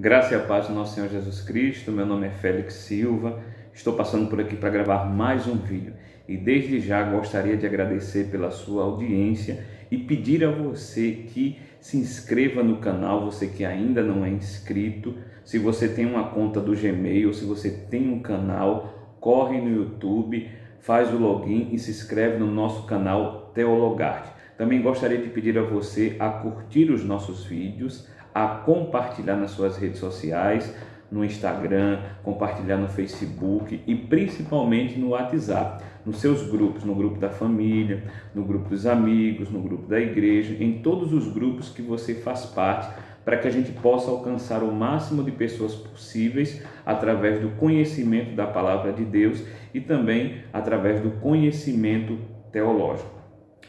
Graça e a paz do nosso Senhor Jesus Cristo. Meu nome é Félix Silva. Estou passando por aqui para gravar mais um vídeo. E desde já gostaria de agradecer pela sua audiência e pedir a você que se inscreva no canal, você que ainda não é inscrito. Se você tem uma conta do Gmail, se você tem um canal, corre no YouTube, faz o login e se inscreve no nosso canal Teologarte. Também gostaria de pedir a você a curtir os nossos vídeos, a compartilhar nas suas redes sociais, no Instagram, compartilhar no Facebook e principalmente no WhatsApp, nos seus grupos, no grupo da família, no grupo dos amigos, no grupo da igreja, em todos os grupos que você faz parte, para que a gente possa alcançar o máximo de pessoas possíveis através do conhecimento da palavra de Deus e também através do conhecimento teológico.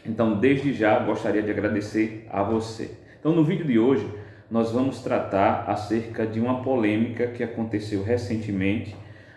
Então, desde já, gostaria de agradecer a você. Então, no vídeo de hoje, nós vamos tratar acerca de uma polêmica que aconteceu recentemente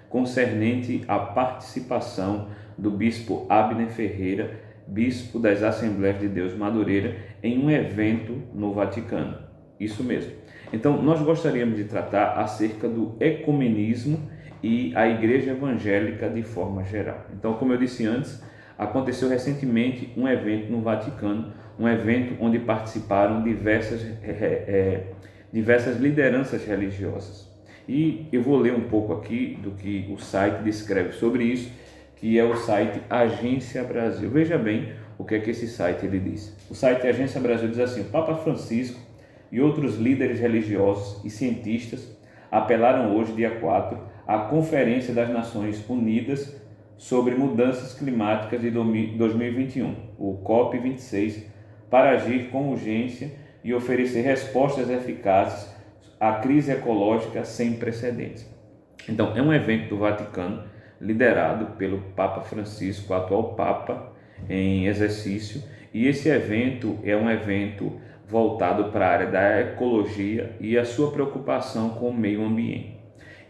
concernente à participação do bispo Abner Ferreira, bispo das Assembleias de Deus Madureira, em um evento no Vaticano. Isso mesmo. Então, nós gostaríamos de tratar acerca do ecumenismo e a igreja evangélica de forma geral. Então, como eu disse antes, aconteceu recentemente um evento no Vaticano, um evento onde participaram diversas lideranças religiosas. E eu vou ler um pouco aqui do que o site descreve sobre isso, que é o site Agência Brasil. Veja bem o que é que esse site ele diz. O site Agência Brasil diz assim: o Papa Francisco e outros líderes religiosos e cientistas apelaram hoje, dia 4, à Conferência das Nações Unidas sobre Mudanças Climáticas de 2021, o COP26, para agir com urgência e oferecer respostas eficazes à crise ecológica sem precedentes. Então, é um evento do Vaticano liderado pelo Papa Francisco, atual Papa em exercício, e esse evento é um evento voltado para a área da ecologia e a sua preocupação com o meio ambiente.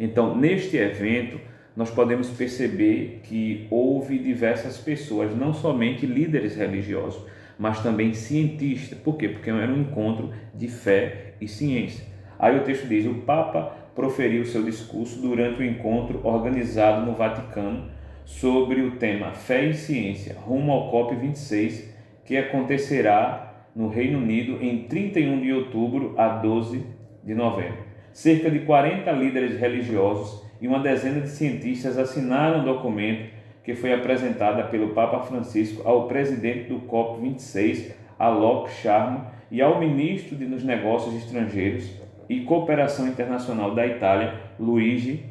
Então, neste evento, nós podemos perceber que houve diversas pessoas, não somente líderes religiosos, mas também cientistas. Por quê? Porque era um encontro de fé e ciência. Aí o texto diz: o Papa proferiu seu discurso durante o encontro organizado no Vaticano sobre o tema Fé e Ciência, rumo ao COP26, que acontecerá no Reino Unido em 31 de outubro a 12 de novembro. Cerca de 40 líderes religiosos e uma dezena de cientistas assinaram um documento que foi apresentada pelo Papa Francisco ao presidente do COP26, Alok Sharma, e ao ministro dos Negócios Estrangeiros e Cooperação Internacional da Itália, Luigi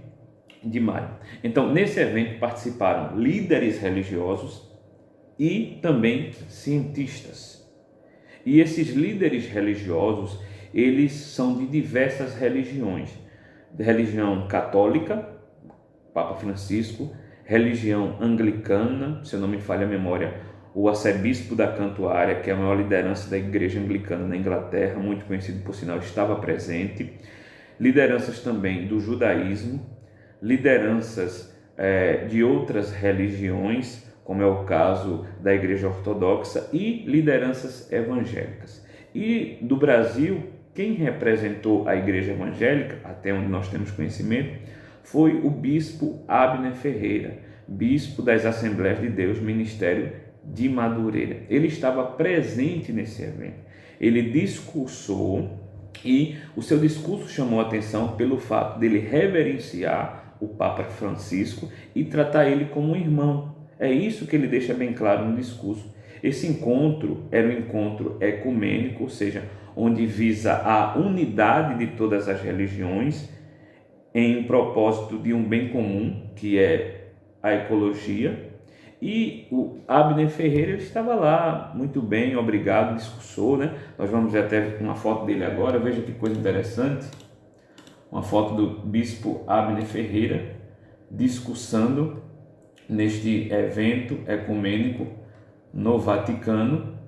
Di Maio. Então, nesse evento participaram líderes religiosos e também cientistas. E esses líderes religiosos, eles são de diversas religiões. Religião católica, Papa Francisco, religião anglicana, se eu não me falha a memória, o arcebispo da Cantuária, que é a maior liderança da igreja anglicana na Inglaterra, muito conhecido por sinal, estava presente, lideranças também do judaísmo, lideranças de outras religiões, como é o caso da igreja ortodoxa, e lideranças evangélicas. E do Brasil, quem representou a igreja evangélica, até onde nós temos conhecimento, foi o bispo Abner Ferreira, bispo das Assembleias de Deus, Ministério de Madureira. Ele estava presente nesse evento. Ele discursou e o seu discurso chamou a atenção pelo fato dele reverenciar o Papa Francisco e tratar ele como um irmão. É isso que ele deixa bem claro no discurso. Esse encontro era um encontro ecumênico, ou seja, onde visa a unidade de todas as religiões em propósito de um bem comum, que é a ecologia. E o Abner Ferreira estava lá, muito bem, obrigado, discursou, né? Nós vamos ver até uma foto dele agora, veja que coisa interessante, uma foto do bispo Abner Ferreira discursando neste evento ecumênico no Vaticano.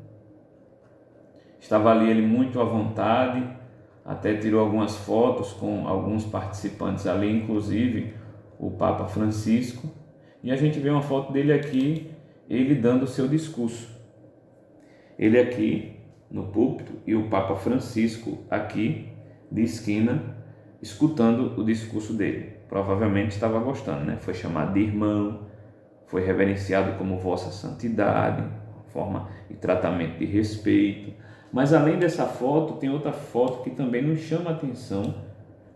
Estava ali ele muito à vontade, até tirou algumas fotos com alguns participantes ali, inclusive o Papa Francisco. E a gente vê uma foto dele aqui, ele dando o seu discurso. Ele aqui no púlpito e o Papa Francisco aqui de esquina, escutando o discurso dele. Provavelmente estava gostando, né? Foi chamado de irmão, foi reverenciado como Vossa Santidade, forma e tratamento de respeito. Mas além dessa foto, tem outra foto que também nos chama a atenção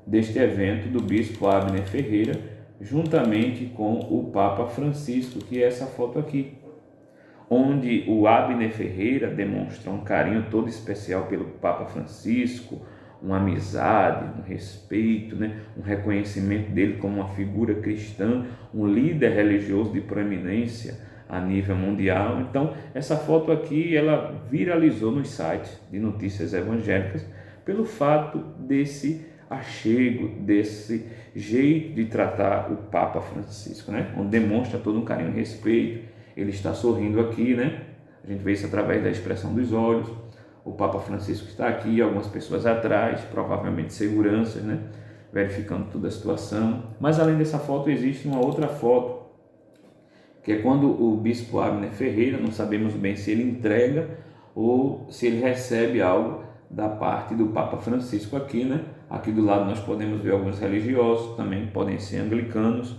deste evento do bispo Abner Ferreira, juntamente com o Papa Francisco, que é essa foto aqui, onde o Abner Ferreira demonstra um carinho todo especial pelo Papa Francisco, uma amizade, um respeito, né? Um reconhecimento dele como uma figura cristã, um líder religioso de proeminência a nível mundial. Então, essa foto aqui, ela viralizou nos sites de notícias evangélicas pelo fato desse achego, desse jeito de tratar o Papa Francisco, né? Onde demonstra todo um carinho e respeito. Ele está sorrindo aqui, né? A gente vê isso através da expressão dos olhos. O Papa Francisco está aqui, algumas pessoas atrás, provavelmente seguranças, né? Verificando toda a situação. Mas além dessa foto, existe uma outra foto, que é quando o bispo Abner Ferreira, não sabemos bem se ele entrega ou se ele recebe algo da parte do Papa Francisco aqui, né? Aqui do lado nós podemos ver alguns religiosos, também podem ser anglicanos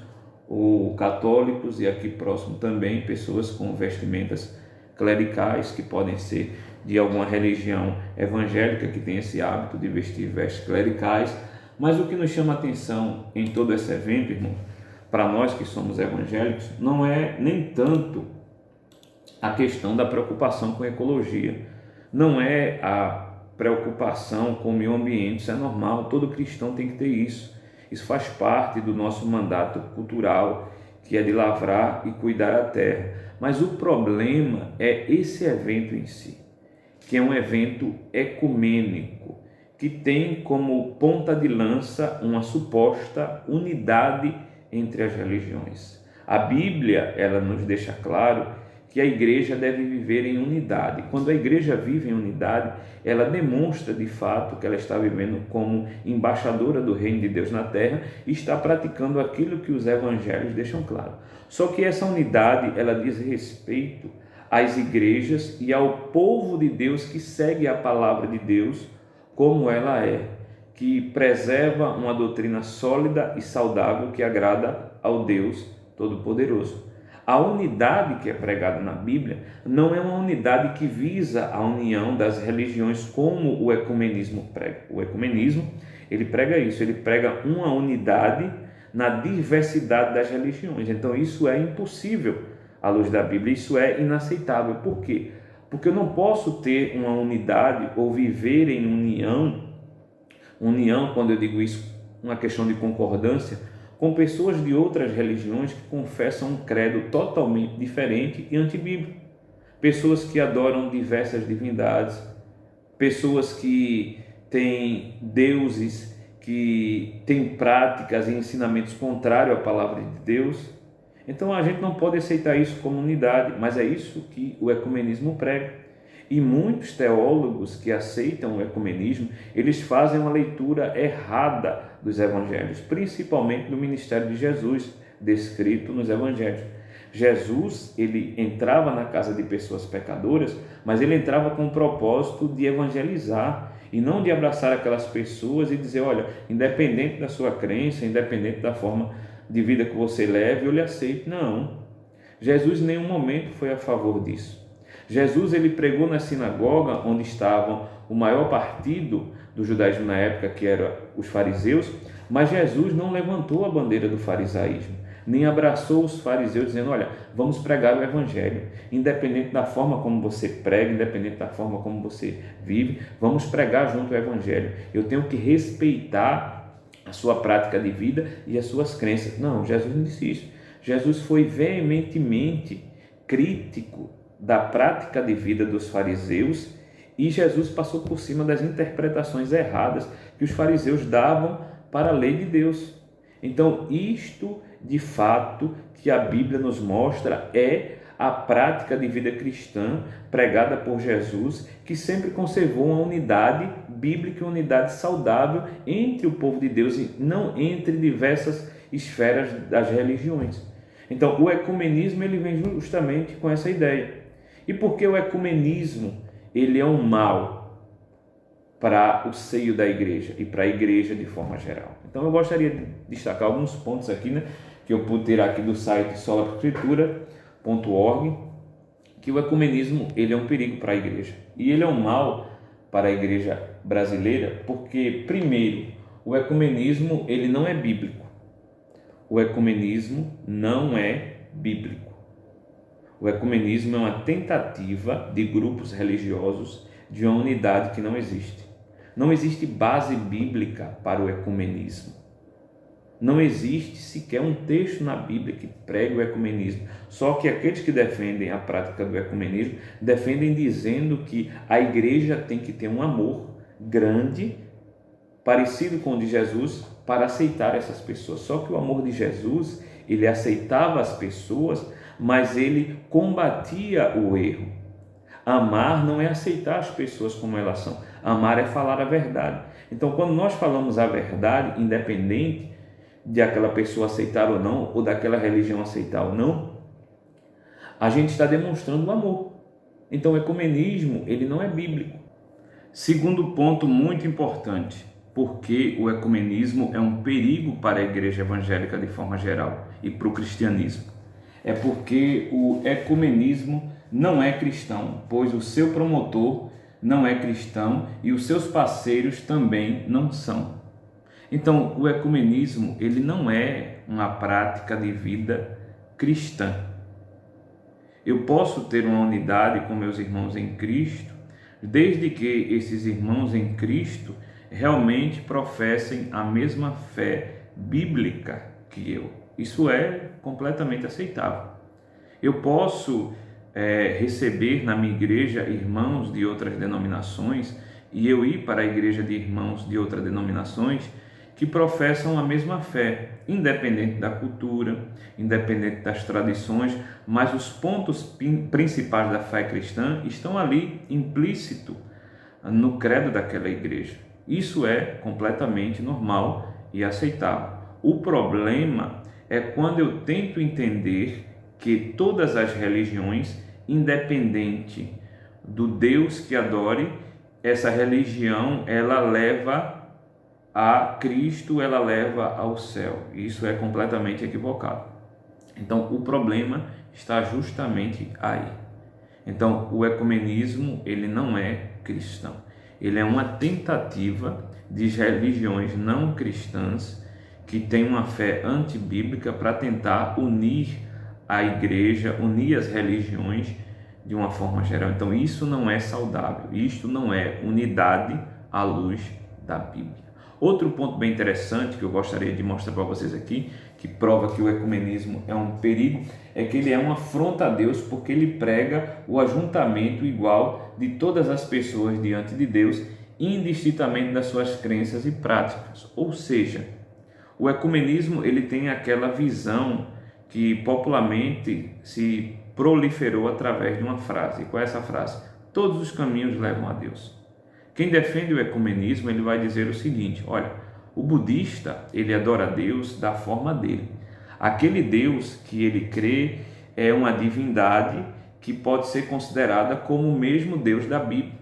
ou católicos, e aqui próximo também pessoas com vestimentas clericais, que podem ser de alguma religião evangélica que tem esse hábito de vestir vestes clericais. Mas o que nos chama a atenção em todo esse evento, irmão, para nós que somos evangélicos, não é nem tanto a questão da preocupação com a ecologia, não é a preocupação com o meio ambiente. Isso é normal, todo cristão tem que ter isso. Isso faz parte do nosso mandato cultural, que é de lavrar e cuidar da terra. Mas o problema é esse evento em si, que é um evento ecumênico, que tem como ponta de lança uma suposta unidade entre as religiões. A Bíblia, ela nos deixa claro que a igreja deve viver em unidade. Quando a igreja vive em unidade, ela demonstra de fato que ela está vivendo como embaixadora do reino de Deus na terra e está praticando aquilo que os evangelhos deixam claro. Só que essa unidade, ela diz respeito às igrejas e ao povo de Deus que segue a palavra de Deus como ela é, que preserva uma doutrina sólida e saudável que agrada ao Deus Todo-Poderoso. A unidade que é pregada na Bíblia não é uma unidade que visa a união das religiões como o ecumenismo prega. O ecumenismo, ele prega isso, ele prega uma unidade na diversidade das religiões. Então isso é impossível à luz da Bíblia, isso é inaceitável. Por quê? Porque eu não posso ter uma unidade ou viver em união, quando eu digo isso, uma questão de concordância, com pessoas de outras religiões que confessam um credo totalmente diferente e antibíblico. Pessoas que adoram diversas divindades, pessoas que têm deuses, que têm práticas e ensinamentos contrários à palavra de Deus. Então a gente não pode aceitar isso como unidade, mas é isso que o ecumenismo prega. E muitos teólogos que aceitam o ecumenismo, eles fazem uma leitura errada dos evangelhos, principalmente do ministério de Jesus, descrito nos evangelhos. Jesus, ele entrava na casa de pessoas pecadoras, mas ele entrava com o propósito de evangelizar e não de abraçar aquelas pessoas e dizer, olha, independente da sua crença, independente da forma de vida que você leve, eu lhe aceito. Não, Jesus em nenhum momento foi a favor disso. Jesus, ele pregou na sinagoga onde estavam o maior partido do judaísmo na época, que eram os fariseus, mas Jesus não levantou a bandeira do farisaísmo, nem abraçou os fariseus dizendo, olha, vamos pregar o evangelho, independente da forma como você prega, independente da forma como você vive, vamos pregar junto ao evangelho. Eu tenho que respeitar a sua prática de vida e as suas crenças. Não, Jesus não disse isso. Jesus foi veementemente crítico da prática de vida dos fariseus e Jesus passou por cima das interpretações erradas que os fariseus davam para a lei de Deus. Então, isto de fato que a Bíblia nos mostra é a prática de vida cristã pregada por Jesus, que sempre conservou uma unidade bíblica, uma unidade saudável entre o povo de Deus e não entre diversas esferas das religiões. Então, o ecumenismo, ele vem justamente com essa ideia. E por que o ecumenismo ele é um mal? para o seio da igreja e para a igreja de forma geral. Então eu gostaria de destacar alguns pontos aqui, né, que eu pude tirar aqui do site solaescritura.org, que o ecumenismo ele é um perigo para a igreja e ele é um mal para a igreja brasileira, porque primeiro, o ecumenismo ele não é bíblico. O ecumenismo não é bíblico. O ecumenismo é uma tentativa de grupos religiosos de uma unidade que não existe. Não existe base bíblica para o ecumenismo. Não existe sequer um texto na Bíblia que pregue o ecumenismo. Só que aqueles que defendem a prática do ecumenismo defendem dizendo que a igreja tem que ter um amor grande, parecido com o de Jesus, para aceitar essas pessoas. Só que o amor de Jesus, ele aceitava as pessoas, mas ele combatia o erro. Amar não é aceitar as pessoas como elas são. Amar é falar a verdade. Então, quando nós falamos a verdade, independente de aquela pessoa aceitar ou não, ou daquela religião aceitar ou não, a gente está demonstrando o amor. Então, o ecumenismo, ele não é bíblico. Segundo ponto muito importante, porque o ecumenismo é um perigo para a igreja evangélica de forma geral e para o cristianismo. É porque o ecumenismo não é cristão, pois o seu promotor não é cristão e os seus parceiros também não são. Então, o ecumenismo ele não é uma prática de vida cristã. Eu posso ter uma unidade com meus irmãos em Cristo, desde que esses irmãos em Cristo realmente professem a mesma fé bíblica que eu. Isso é completamente aceitável. Eu posso receber na minha igreja irmãos de outras denominações e eu ir para a igreja de irmãos de outras denominações que professam a mesma fé, independente da cultura, independente das tradições, mas os pontos principais da fé cristã estão ali implícito no credo daquela igreja. Isso é completamente normal e aceitável. O problema é quando eu tento entender que todas as religiões, independente do Deus que adore, essa religião ela leva a Cristo, ela leva ao céu. Isso é completamente equivocado. Então, o problema está justamente aí. Então, o ecumenismo, ele não é cristão. Ele é uma tentativa de religiões não cristãs que têm uma fé antibíblica para tentar unir a igreja, unir as religiões de uma forma geral. Então, isso não é saudável. Isto não é unidade à luz da Bíblia. Outro ponto bem interessante que eu gostaria de mostrar para vocês aqui, que prova que o ecumenismo é um perigo, é que ele é uma afronta a Deus, porque ele prega o ajuntamento igual de todas as pessoas diante de Deus, indistintamente das suas crenças e práticas. Ou seja, o ecumenismo ele tem aquela visão que popularmente se proliferou através de uma frase. E qual é essa frase? Todos os caminhos levam a Deus. Quem defende o ecumenismo, ele vai dizer o seguinte: olha, o budista, ele adora a Deus da forma dele. Aquele Deus que ele crê é uma divindade que pode ser considerada como o mesmo Deus da Bíblia.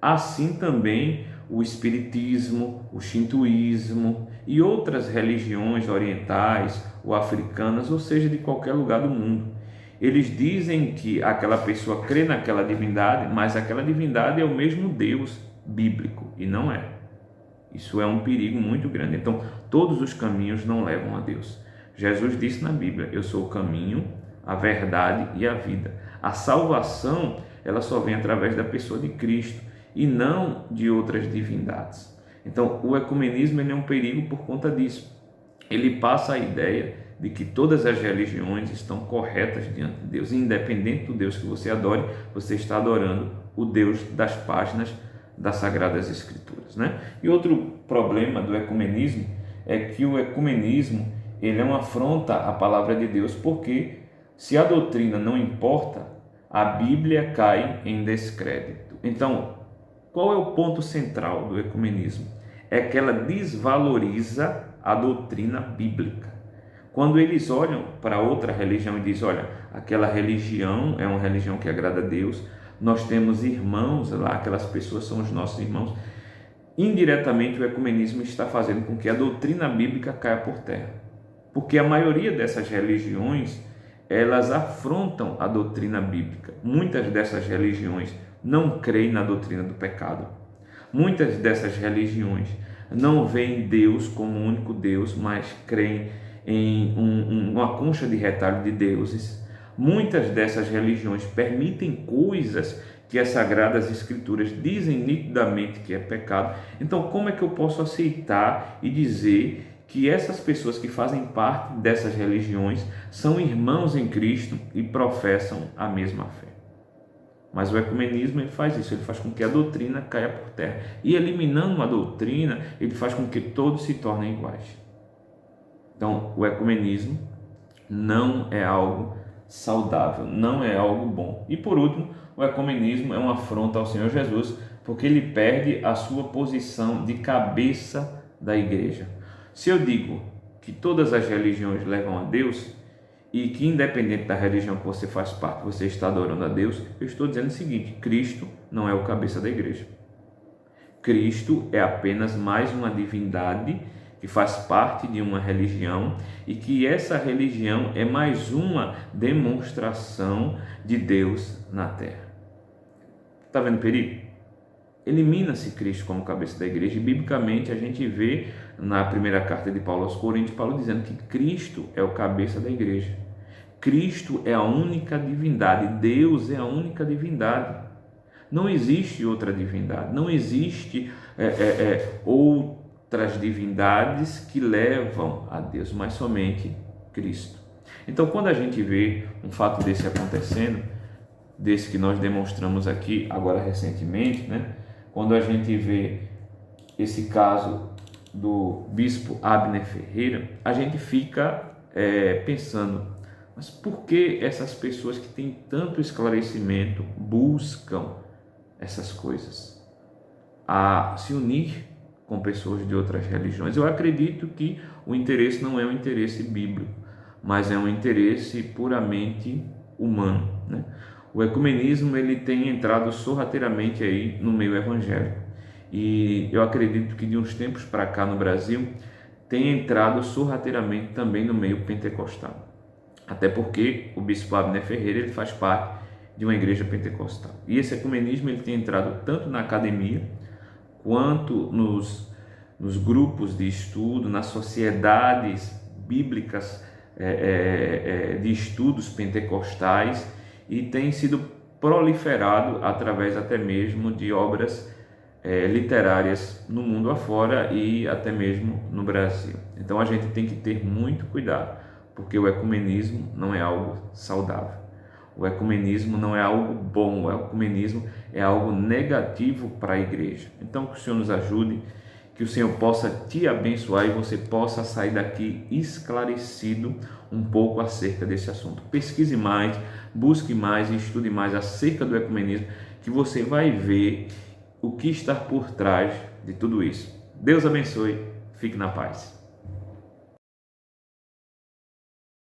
Assim também o espiritismo, o shintoísmo e outras religiões orientais ou africanas, ou seja, de qualquer lugar do mundo. Eles dizem que aquela pessoa crê naquela divindade, mas aquela divindade é o mesmo Deus bíblico, e não é. Isso é um perigo muito grande. Então, todos os caminhos não levam a Deus. Jesus disse na Bíblia: eu sou o caminho, a verdade e a vida. A salvação, ela só vem através da pessoa de Cristo e não de outras divindades. Então, o ecumenismo ele é um perigo por conta disso. Ele passa a ideia de que todas as religiões estão corretas diante de Deus. Independente do Deus que você adore, você está adorando o Deus das páginas das Sagradas Escrituras, né? E outro problema do ecumenismo é que o ecumenismo ele é uma afronta à palavra de Deus, porque se a doutrina não importa, a Bíblia cai em descrédito. Então, qual é o ponto central do ecumenismo? É que ela desvaloriza a doutrina bíblica. Quando eles olham para outra religião e dizem: olha, aquela religião é uma religião que agrada a Deus, nós temos irmãos lá, aquelas pessoas são os nossos irmãos, indiretamente o ecumenismo está fazendo com que a doutrina bíblica caia por terra. Porque a maioria dessas religiões, elas afrontam a doutrina bíblica. Muitas dessas religiões não creem na doutrina do pecado. Muitas dessas religiões não veem Deus como um único Deus, mas creem em uma concha de retalho de deuses. Muitas dessas religiões permitem coisas que as Sagradas Escrituras dizem nitidamente que é pecado. Então, como é que eu posso aceitar e dizer que essas pessoas que fazem parte dessas religiões são irmãos em Cristo e professam a mesma fé? Mas o ecumenismo ele faz isso, ele faz com que a doutrina caia por terra. E eliminando a doutrina, ele faz com que todos se tornem iguais. Então, o ecumenismo não é algo saudável, não é algo bom. E por último, o ecumenismo é uma afronta ao Senhor Jesus, porque ele perde a sua posição de cabeça da igreja. Se eu digo que todas as religiões levam a Deus, e que independente da religião que você faz parte, você está adorando a Deus, eu estou dizendo o seguinte: Cristo não é o cabeça da igreja. Cristo é apenas mais uma divindade que faz parte de uma religião, e que essa religião é mais uma demonstração de Deus na terra. Está vendo o perigo? Elimina-se Cristo como cabeça da igreja, e biblicamente a gente vê na primeira carta de Paulo aos Coríntios, Paulo dizendo que Cristo é o cabeça da igreja. Cristo é a única divindade, Deus é a única divindade. Não existe outra divindade, não existe outras divindades que levam a Deus, mas somente Cristo. Então, quando a gente vê um fato desse acontecendo, desse que nós demonstramos aqui agora recentemente, né? Quando a gente vê esse caso do bispo Abner Ferreira, a gente fica pensando, mas por que essas pessoas que têm tanto esclarecimento buscam essas coisas? A se unir com pessoas de outras religiões. Eu acredito que o interesse não é um interesse bíblico, mas é um interesse puramente humano, né? O ecumenismo ele tem entrado sorrateiramente aí no meio evangélico, e eu acredito que de uns tempos para cá no Brasil tem entrado sorrateiramente também no meio pentecostal, até porque o bispo Abner Ferreira ele faz parte de uma igreja pentecostal, e esse ecumenismo ele tem entrado tanto na academia quanto nos grupos de estudo, nas sociedades bíblicas de estudos pentecostais, e tem sido proliferado através até mesmo de obras literárias no mundo afora e até mesmo no Brasil. Então a gente tem que ter muito cuidado, porque o ecumenismo não é algo saudável. O ecumenismo não é algo bom, o ecumenismo é algo negativo para a igreja. Então que o Senhor nos ajude, que o Senhor possa te abençoar e você possa sair daqui esclarecido um pouco acerca desse assunto. Pesquise mais, busque mais e estude mais acerca do ecumenismo, que você vai ver o que está por trás de tudo isso. Deus abençoe, fique na paz.